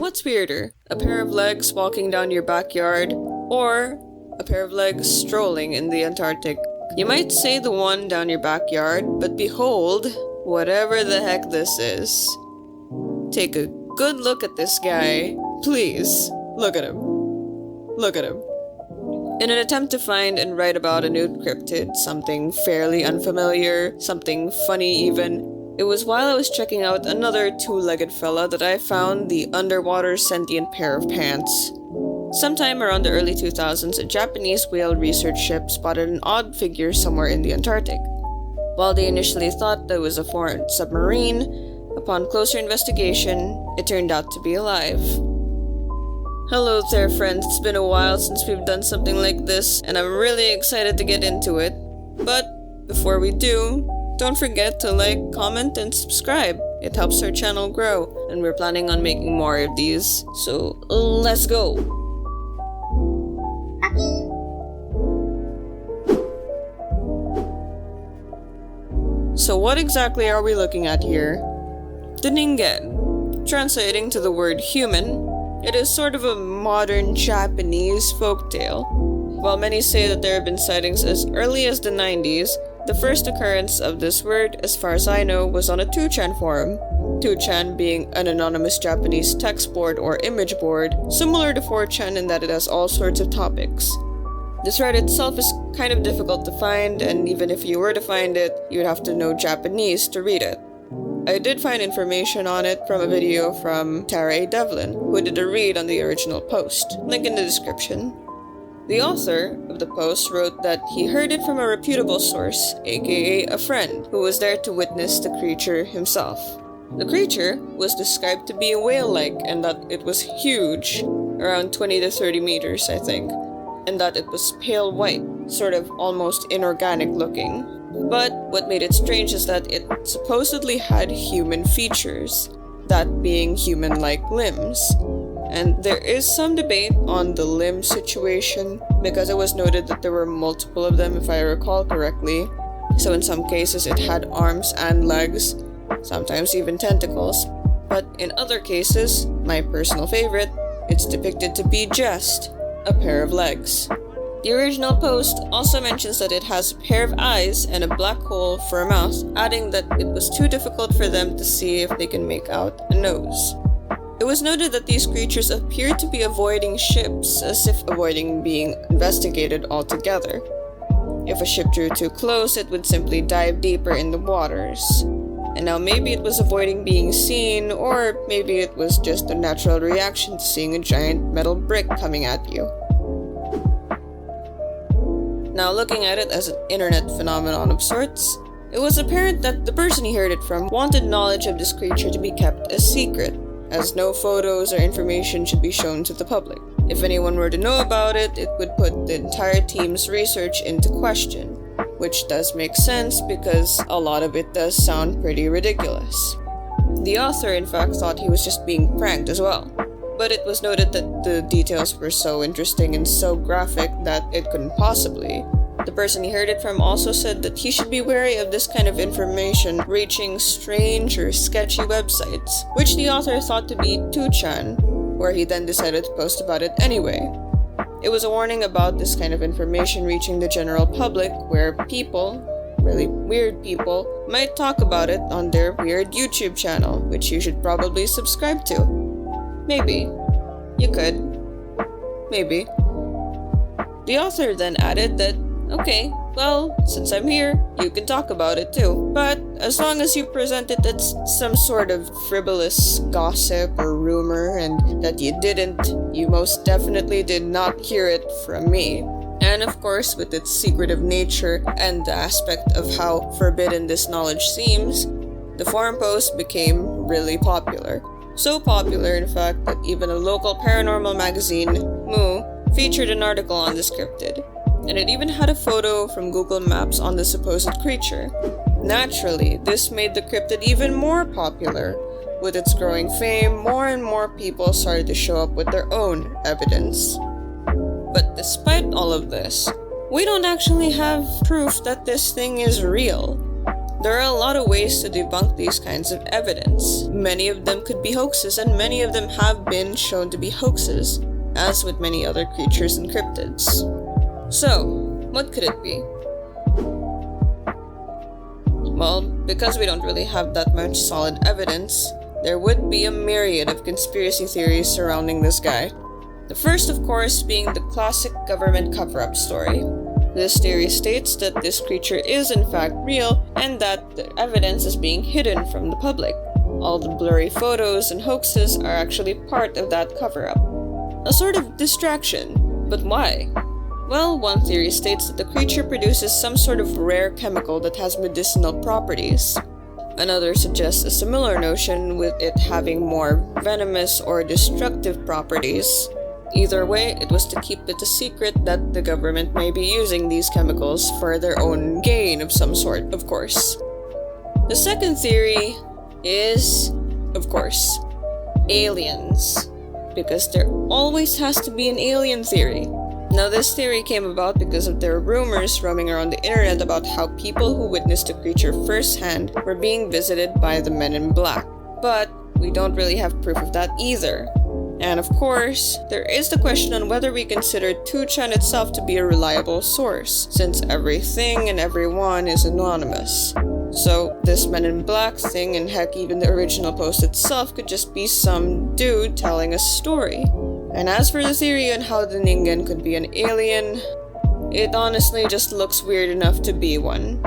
What's weirder, a pair of legs walking down your backyard, or a pair of legs strolling in the Antarctic? You might say the one down your backyard, but behold, whatever the heck this is. Take a good look at this guy. Please, look at him. Look at him. In an attempt to find and write about a new cryptid, something fairly unfamiliar, something funny even, it was while I was checking out another two-legged fella that I found the underwater sentient pair of pants. Sometime around the early 2000s, a Japanese whale research ship spotted an odd figure somewhere in the Antarctic. While they initially thought that it was a foreign submarine, upon closer investigation, it turned out to be alive. Hello there friends, it's been a while since we've done something like this, and I'm really excited to get into it. But before we do, don't forget to like, comment, and subscribe. It helps our channel grow, and we're planning on making more of these. So, let's go! So what exactly are we looking at here? The Ningen. Translating to the word human, it is sort of a modern Japanese folktale. While many say that there have been sightings as early as the 90s, the first occurrence of this word, as far as I know, was on a 2chan forum. 2chan being an anonymous Japanese text board or image board, similar to 4chan in that it has all sorts of topics. This thread itself is kind of difficult to find, and even if you were to find it, you would have to know Japanese to read it. I did find information on it from a video from Devlin, who did a read on the original post. Link in the description. The author of the post wrote that he heard it from a reputable source, aka a friend, who was there to witness the creature himself. The creature was described to be whale-like and that it was huge, around 20 to 30 meters I think, and that it was pale white, sort of almost inorganic looking. But what made it strange is that it supposedly had human features, that being human-like limbs. And there is some debate on the limb situation, because it was noted that there were multiple of them if I recall correctly. So in some cases it had arms and legs, sometimes even tentacles. But in other cases, my personal favorite, it's depicted to be just a pair of legs. The original post also mentions that it has a pair of eyes and a black hole for a mouth, adding that it was too difficult for them to see if they can make out a nose. It was noted that these creatures appeared to be avoiding ships, as if avoiding being investigated altogether. If a ship drew too close, it would simply dive deeper in the waters. And now maybe it was avoiding being seen, or maybe it was just a natural reaction to seeing a giant metal brick coming at you. Now looking at it as an internet phenomenon of sorts, it was apparent that the person he heard it from wanted knowledge of this creature to be kept a secret, as no photos or information should be shown to the public. If anyone were to know about it, it would put the entire team's research into question, which does make sense because a lot of it does sound pretty ridiculous. The author in fact thought he was just being pranked as well, but it was noted that the details were so interesting and so graphic that it couldn't possibly. The person he heard it from also said that he should be wary of this kind of information reaching strange or sketchy websites, which the author thought to be 2chan, where he then decided to post about it anyway. It was a warning about this kind of information reaching the general public, where people, really weird people, might talk about it on their weird YouTube channel, which you should probably subscribe to. Maybe. You could. Maybe. The author then added that, okay, well, since I'm here, you can talk about it too. But as long as you present it as some sort of frivolous gossip or rumor, and that you most definitely did not hear it from me. And of course, with its secretive nature and the aspect of how forbidden this knowledge seems, the forum post became really popular. So popular, in fact, that even a local paranormal magazine, Moo, featured an article on this cryptid. And it even had a photo from Google Maps on the supposed creature. Naturally, this made the cryptid even more popular. With its growing fame, more and more people started to show up with their own evidence. But despite all of this, we don't actually have proof that this thing is real. There are a lot of ways to debunk these kinds of evidence. Many of them could be hoaxes, and many of them have been shown to be hoaxes, as with many other creatures and cryptids. So, what could it be? Well, because we don't really have that much solid evidence, there would be a myriad of conspiracy theories surrounding this guy. The first, of course, being the classic government cover-up story. This theory states that this creature is in fact real and that the evidence is being hidden from the public. All the blurry photos and hoaxes are actually part of that cover-up. A sort of distraction. But why? Well, one theory states that the creature produces some sort of rare chemical that has medicinal properties. Another suggests a similar notion with it having more venomous or destructive properties. Either way, it was to keep it a secret that the government may be using these chemicals for their own gain of some sort, of course. The second theory is, of course, aliens. Because there always has to be an alien theory. Now, this theory came about because there were rumors roaming around the internet about how people who witnessed the creature firsthand were being visited by the men in black. But we don't really have proof of that either. And of course, there is the question on whether we consider 2chan itself to be a reliable source, since everything and everyone is anonymous. So, this Men in Black thing, and heck, even the original post itself, could just be some dude telling a story. And as for the theory on how the Ningen could be an alien, it honestly just looks weird enough to be one.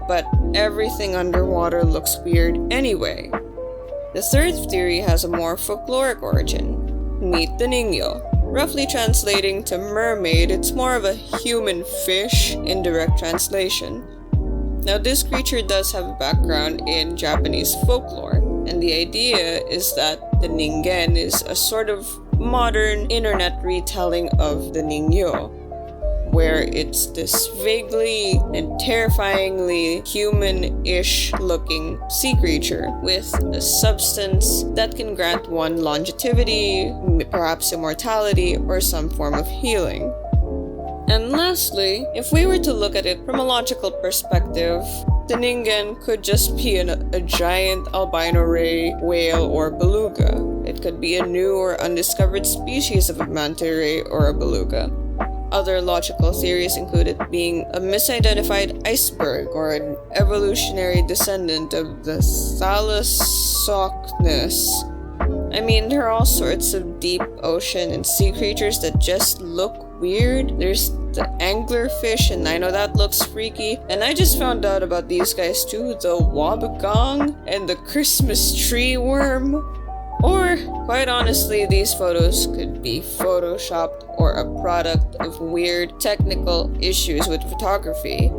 But everything underwater looks weird anyway. The third theory has a more folkloric origin. Meet the Ningyo. Roughly translating to mermaid, it's more of a human fish in direct translation. Now, this creature does have a background in Japanese folklore, and the idea is that the Ningen is a sort of modern internet retelling of the Ningyo, where it's this vaguely and terrifyingly human-ish looking sea creature with a substance that can grant one longevity, perhaps immortality, or some form of healing. And lastly, if we were to look at it from a logical perspective, the Ningen could just be a giant albino ray whale or beluga. It could be a new or undiscovered species of a manta ray or a beluga. Other logical theories include it being a misidentified iceberg or an evolutionary descendant of the Thalassocnus. I mean, there are all sorts of deep ocean and sea creatures that just look weird. There's the anglerfish, and I know that looks freaky. And I just found out about these guys too, the wabagong and the Christmas tree worm. Or, quite honestly, these photos could be photoshopped or a product of weird technical issues with photography.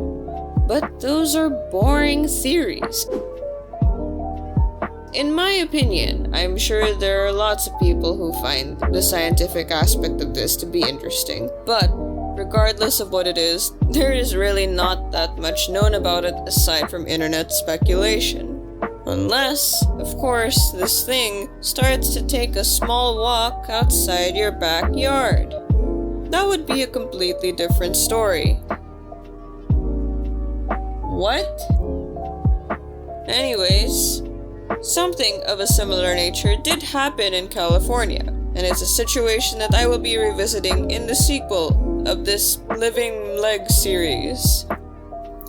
But those are boring theories. In my opinion, I'm sure there are lots of people who find the scientific aspect of this to be interesting. But, regardless of what it is, there is really not that much known about it aside from internet speculation. Unless, of course, this thing starts to take a small walk outside your backyard. That would be a completely different story. What? Anyways, something of a similar nature did happen in California, and it's a situation that I will be revisiting in the sequel of this Living Leg series.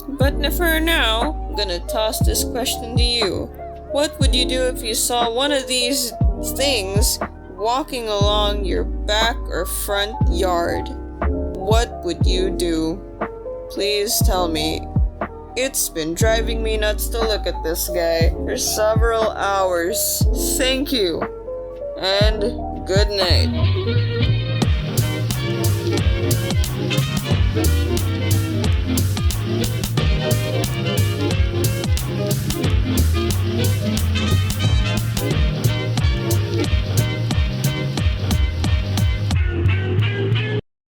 But for now, I'm gonna toss this question to you. What would you do if you saw one of these things walking along your back or front yard? What would you do? Please tell me. It's been driving me nuts to look at this guy for several hours. Thank you, and good night.